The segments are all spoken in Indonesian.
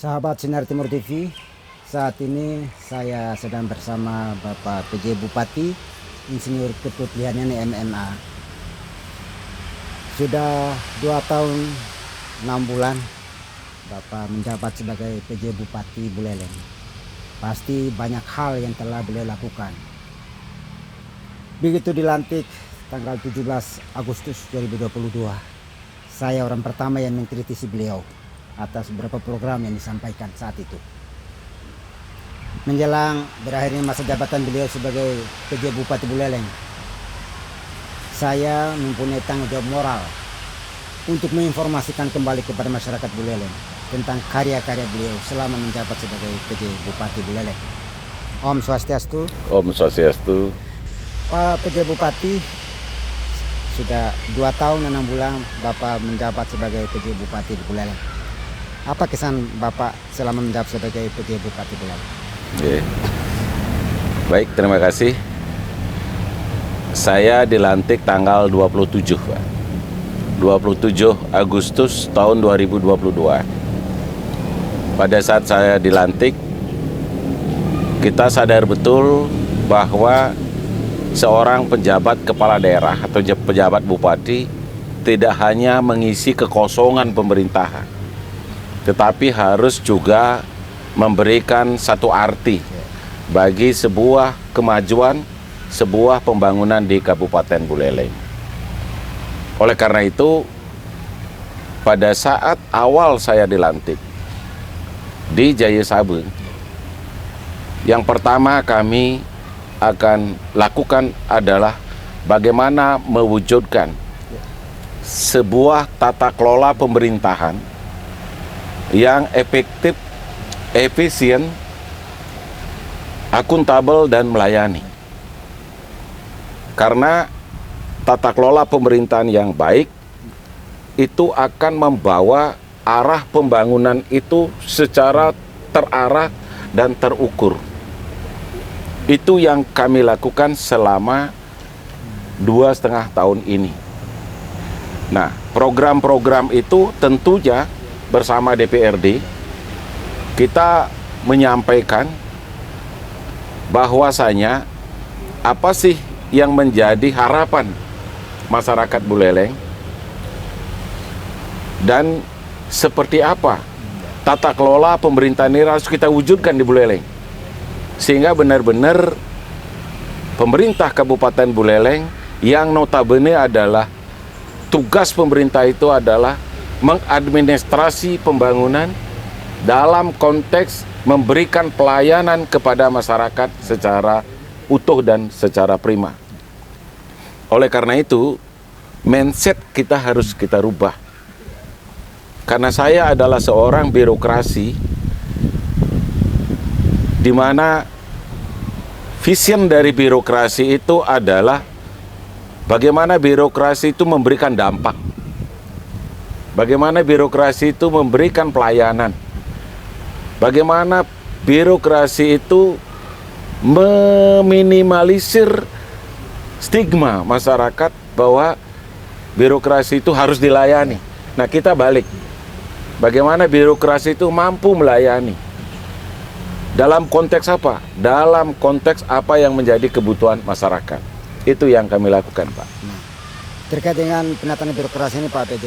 Sahabat Sinar Timur TV, saat ini saya sedang bersama Bapak PJ Bupati Insinyur Ketut Lianiani MMA. Sudah 2 tahun 6 bulan Bapak menjabat sebagai PJ Bupati Buleleng. Pasti banyak hal yang telah beliau lakukan. Begitu dilantik tanggal 17 Agustus 2022, saya orang pertama yang mengkritisi beliau atas beberapa program yang disampaikan saat itu. Menjelang berakhirnya masa jabatan beliau sebagai PJ Bupati Buleleng, saya mempunyai tanggung jawab moral untuk menginformasikan kembali kepada masyarakat Buleleng tentang karya-karya beliau selama menjabat sebagai PJ Bupati Buleleng. Om Swastiastu. Om Swastiastu. Pak PJ Bupati, sudah 2 tahun 6 bulan Bapak menjabat sebagai PJ Bupati di Buleleng. Apa kesan Bapak selama menjabat sebagai PJ Bupati Buleleng? Baik, terima kasih. Saya dilantik tanggal 27, Pak. 27 Agustus tahun 2022. Pada saat saya dilantik, kita sadar betul bahwa seorang pejabat kepala daerah atau pejabat bupati tidak hanya mengisi kekosongan pemerintahan, tetapi harus juga memberikan satu arti bagi sebuah kemajuan, sebuah pembangunan di Kabupaten Buleleng. Oleh karena itu, pada saat awal saya dilantik di Jaya Sabeng, yang pertama kami akan lakukan adalah bagaimana mewujudkan sebuah tata kelola pemerintahan yang efektif, efisien, akuntabel, dan melayani. Karena tata kelola pemerintahan yang baik itu akan membawa arah pembangunan itu secara terarah dan terukur. Itu yang kami lakukan selama 2,5 tahun ini. Nah, program-program itu tentunya bersama DPRD kita menyampaikan bahwasanya apa sih yang menjadi harapan masyarakat Buleleng dan seperti apa tata kelola pemerintahan ini harus kita wujudkan di Buleleng, sehingga benar-benar pemerintah Kabupaten Buleleng yang notabene adalah tugas pemerintah itu adalah mengadministrasi pembangunan dalam konteks memberikan pelayanan kepada masyarakat secara utuh dan secara prima. Oleh karena itu, mindset kita harus kita rubah. Karena saya adalah seorang birokrasi di mana vision dari birokrasi itu adalah bagaimana birokrasi itu memberikan dampak. Bagaimana birokrasi itu memberikan pelayanan. Bagaimana birokrasi itu meminimalisir stigma masyarakat bahwa birokrasi itu harus dilayani. Nah, kita balik. Bagaimana birokrasi itu mampu melayani. Dalam konteks apa? Dalam konteks apa yang menjadi kebutuhan masyarakat. Itu yang kami lakukan, Pak. Nah, terkait dengan penataan birokrasi ini, Pak PJ,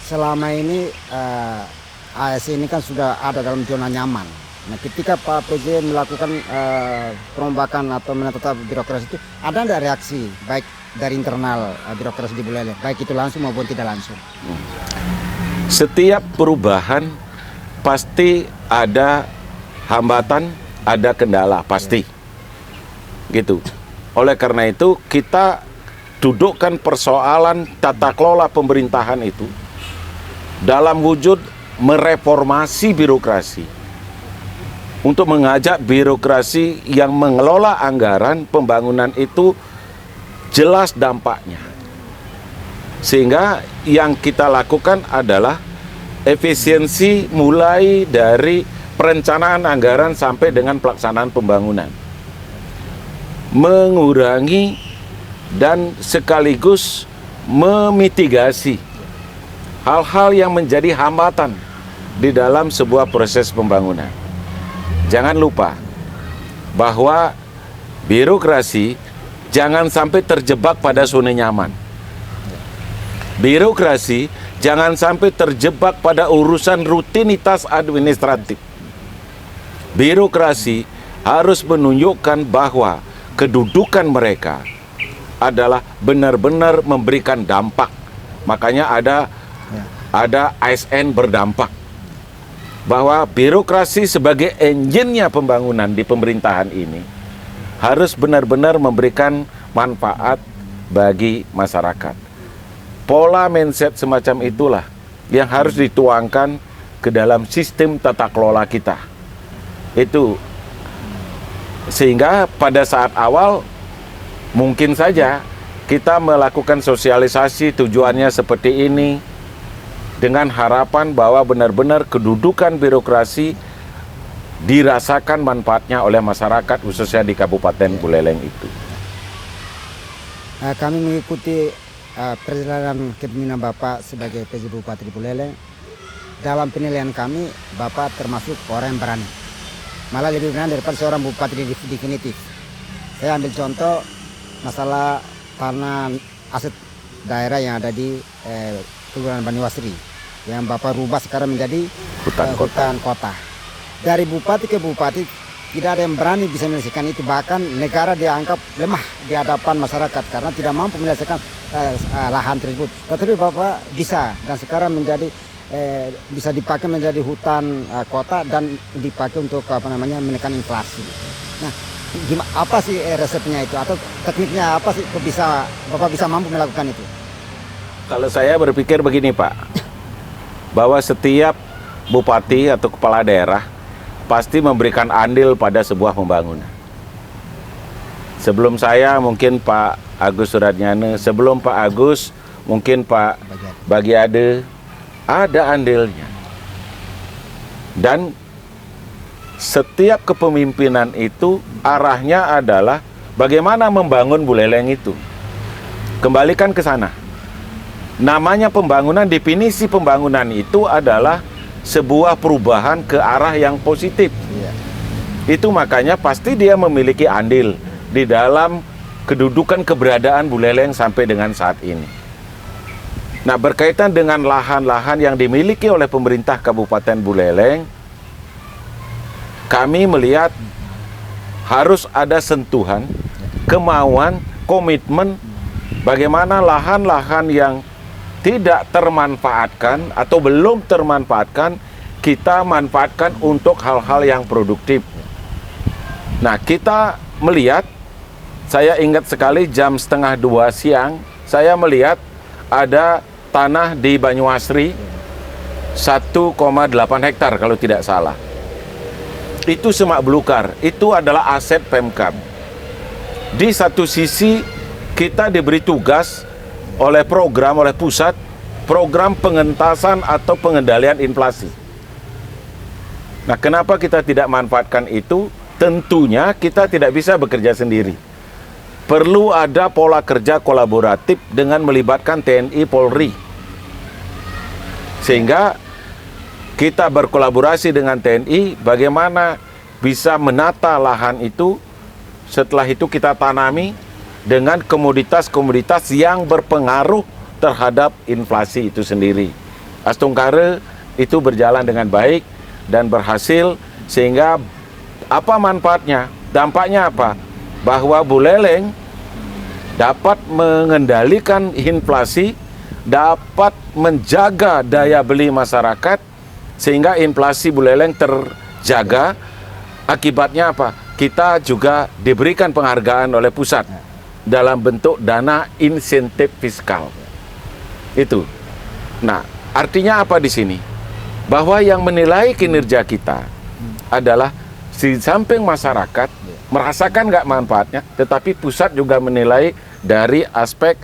selama ini ASN ini kan sudah ada dalam zona nyaman. Nah, ketika Pak PJ melakukan perombakan atau menata birokrasi itu, ada nggak reaksi baik dari internal birokrasi di Buleleng, baik itu langsung maupun tidak langsung? Setiap perubahan pasti ada hambatan, ada kendala, pasti. Gitu. Oleh karena itu, kita dudukkan persoalan tata kelola pemerintahan itu dalam wujud mereformasi birokrasi untuk mengajak birokrasi yang mengelola anggaran pembangunan itu jelas dampaknya, sehingga yang kita lakukan adalah efisiensi mulai dari perencanaan anggaran sampai dengan pelaksanaan pembangunan, mengurangi dan sekaligus memitigasi hal-hal yang menjadi hambatan di dalam sebuah proses pembangunan. Jangan lupa bahwa birokrasi jangan sampai terjebak pada zona nyaman. Birokrasi jangan sampai terjebak pada urusan rutinitas administratif. Birokrasi harus menunjukkan bahwa kedudukan mereka adalah benar-benar memberikan dampak. Makanya ada ASN berdampak. Bahwa birokrasi sebagai engine-nya pembangunan di pemerintahan ini harus benar-benar memberikan manfaat bagi masyarakat. Pola mindset semacam itulah yang harus dituangkan ke dalam sistem tata kelola kita. Itu sehingga pada saat awal mungkin saja kita melakukan sosialisasi tujuannya seperti ini dengan harapan bahwa benar-benar kedudukan birokrasi dirasakan manfaatnya oleh masyarakat khususnya di Kabupaten Buleleng itu. Kami mengikuti perjalanan kepemimpinan Bapak sebagai PJ Bupati di Buleleng. Dalam penilaian kami, Bapak termasuk orang yang berani. Malah lebih berani daripada seorang bupati definitif. Saya ambil contoh masalah tanah aset daerah yang ada di Kelurahan Banyuasri yang Bapak rubah sekarang menjadi hutan kota. Dari bupati ke bupati tidak ada yang berani bisa menyelesaikan itu, bahkan negara dianggap lemah di hadapan masyarakat karena tidak mampu menyelesaikan lahan tersebut. Tetapi Bapak bisa, dan sekarang menjadi bisa dipakai menjadi hutan kota dan dipakai untuk menekan inflasi. Nah, apa sih resepnya itu atau tekniknya apa sih Bapak bisa mampu melakukan itu? Kalau saya berpikir begini Pak, bahwa setiap bupati atau kepala daerah pasti memberikan andil pada sebuah pembangunan. Sebelum saya mungkin Pak Agus Suratnyana, sebelum Pak Agus mungkin Pak Bagiade ada andilnya. Dan setiap kepemimpinan itu arahnya adalah bagaimana membangun Buleleng itu. Kembalikan ke sana. Namanya pembangunan, definisi pembangunan itu adalah sebuah perubahan ke arah yang positif. Itu makanya pasti dia memiliki andil di dalam kedudukan keberadaan Buleleng sampai dengan saat ini. Nah, berkaitan dengan lahan-lahan yang dimiliki oleh pemerintah Kabupaten Buleleng, kami melihat harus ada sentuhan, kemauan, komitmen bagaimana lahan-lahan yang tidak termanfaatkan atau belum termanfaatkan, kita manfaatkan untuk hal-hal yang produktif. Nah, kita melihat, saya ingat sekali jam 1:30 siang, saya melihat ada tanah di Banyuasri 1,8 hektar kalau tidak salah. Itu semak belukar, itu adalah aset Pemkab. Di satu sisi kita diberi tugas oleh pusat, program pengentasan atau pengendalian inflasi. Nah, kenapa kita tidak manfaatkan itu? Tentunya kita tidak bisa bekerja sendiri. Perlu ada pola kerja kolaboratif dengan melibatkan TNI Polri. Sehingga kita berkolaborasi dengan TNI bagaimana bisa menata lahan itu, setelah itu kita tanami dengan komoditas-komoditas yang berpengaruh terhadap inflasi itu sendiri. Astungkare itu berjalan dengan baik dan berhasil, sehingga apa manfaatnya? Dampaknya apa? Bahwa Buleleng dapat mengendalikan inflasi, dapat menjaga daya beli masyarakat, sehingga inflasi Buleleng terjaga. Akibatnya apa? Kita juga diberikan penghargaan oleh pusat dalam bentuk dana insentif fiskal. Itu. Nah, artinya apa di sini? Bahwa yang menilai kinerja kita adalah di samping masyarakat merasakan nggak manfaatnya, tetapi pusat juga menilai dari aspek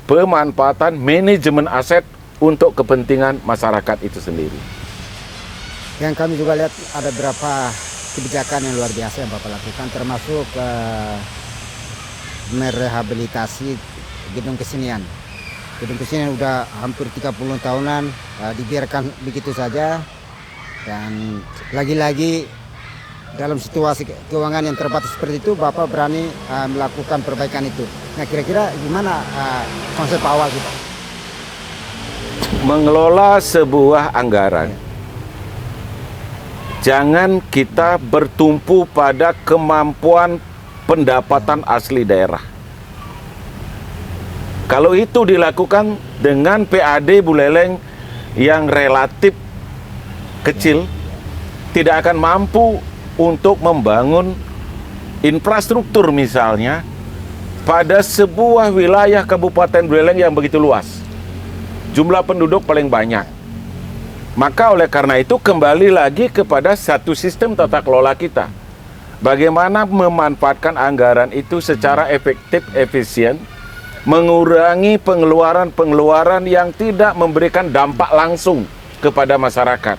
pemanfaatan manajemen aset untuk kepentingan masyarakat itu sendiri. Yang kami juga lihat ada beberapa kebijakan yang luar biasa yang Bapak lakukan, termasuk merehabilitasi gedung kesenian. Gedung kesenian udah hampir 30 tahunan dibiarkan begitu saja, Dan lagi-lagi dalam situasi keuangan yang terbatas seperti itu, Bapak berani melakukan perbaikan itu. Nah, kira-kira gimana konsep awal kita? Mengelola sebuah anggaran, jangan kita bertumpu pada kemampuan pendapatan asli daerah. Kalau itu dilakukan dengan PAD Buleleng yang relatif kecil, tidak akan mampu untuk membangun infrastruktur misalnya pada sebuah wilayah Kabupaten Buleleng yang begitu luas. Jumlah penduduk paling banyak. Maka oleh karena itu kembali lagi kepada satu sistem tata kelola kita. Bagaimana memanfaatkan anggaran itu secara efektif, efisien, mengurangi pengeluaran-pengeluaran yang tidak memberikan dampak langsung kepada masyarakat.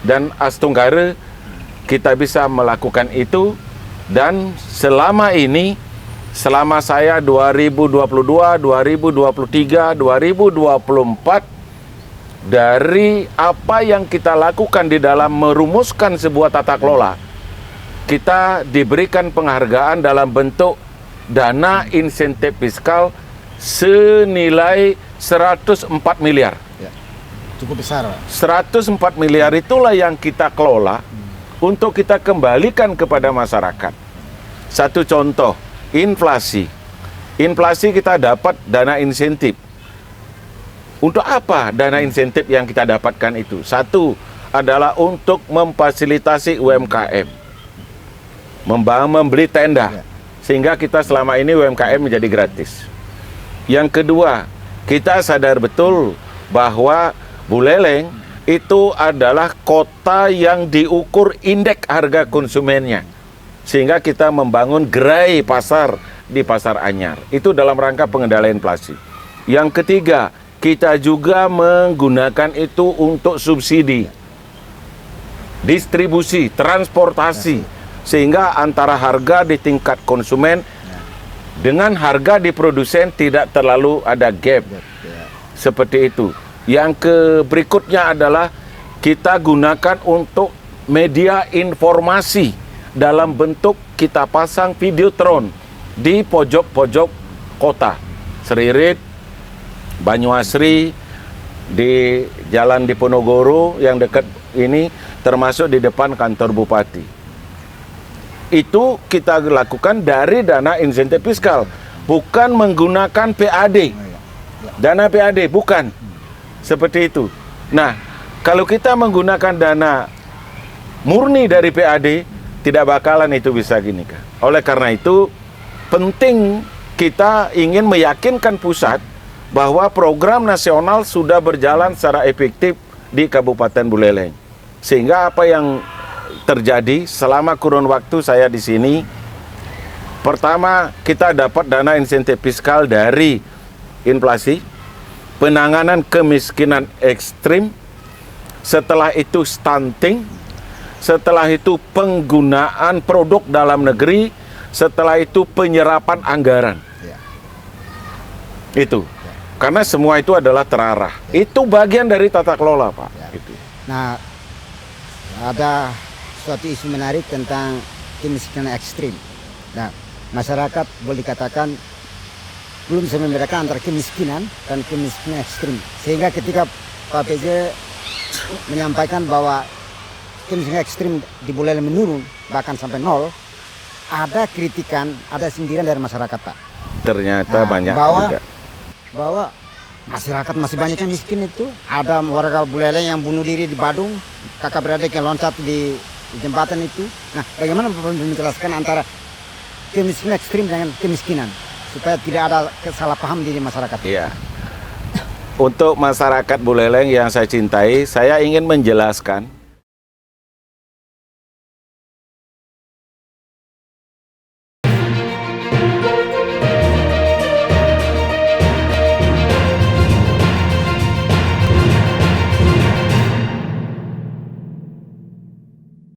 Dan Astunggara kita bisa melakukan itu, dan selama ini, selama saya 2022, 2023, 2024, dari apa yang kita lakukan di dalam merumuskan sebuah tata kelola, kita diberikan penghargaan dalam bentuk dana insentif fiskal senilai 104 miliar. Ya, cukup besar, Pak. 104 miliar itulah yang kita kelola untuk kita kembalikan kepada masyarakat. Satu contoh, inflasi. Inflasi kita dapat dana insentif. Untuk apa dana insentif yang kita dapatkan itu? Satu adalah untuk memfasilitasi UMKM, membeli tenda, sehingga kita selama ini UMKM menjadi gratis. Yang kedua, kita sadar betul bahwa Buleleng itu adalah kota yang diukur indeks harga konsumennya, sehingga kita membangun gerai pasar di Pasar Anyar. Itu dalam rangka pengendalian inflasi. Yang ketiga, kita juga menggunakan itu untuk subsidi, distribusi, transportasi, sehingga antara harga di tingkat konsumen dengan harga di produsen tidak terlalu ada gap. Seperti itu. Yang berikutnya adalah kita gunakan untuk media informasi dalam bentuk kita pasang videotron di pojok-pojok kota. Seririt, Banyuasri, di Jalan Diponegoro yang dekat ini, termasuk di depan kantor Bupati. Itu kita lakukan dari dana insentif fiskal, bukan menggunakan PAD. Dana PAD, bukan. Seperti itu. Nah, kalau kita menggunakan dana murni dari PAD, tidak bakalan itu bisa gini, Kak. Oleh karena itu, penting kita ingin meyakinkan pusat bahwa program nasional sudah berjalan secara efektif di Kabupaten Buleleng. Sehingga apa yang terjadi selama kurun waktu saya di sini, pertama kita dapat dana insentif fiskal dari inflasi, penanganan kemiskinan ekstrim, setelah itu stunting, setelah itu penggunaan produk dalam negeri, setelah itu penyerapan anggaran. Itu. Karena semua itu adalah terarah. Itu bagian dari tata kelola, Pak. Itu. Nah, ada suatu isu menarik tentang kemiskinan ekstrim. Nah, masyarakat boleh dikatakan belum bisa membedakan antara kemiskinan dan kemiskinan ekstrim. Sehingga ketika Pak PJ menyampaikan bahwa kemiskinan ekstrim di Buleleng menurun, bahkan sampai 0, ada kritikan, ada sindiran dari masyarakat, Pak. Ternyata banyak bahwa masyarakat masih banyak yang miskin itu. Ada warga Buleleng yang bunuh diri di Badung, kakak beradik yang loncat di jembatan itu. Nah, bagaimana Bapak menjelaskan antara kemiskinan ekstrim dengan kemiskinan, supaya tidak ada salah paham di masyarakat? Iya. Untuk masyarakat Buleleng yang saya cintai, saya ingin menjelaskan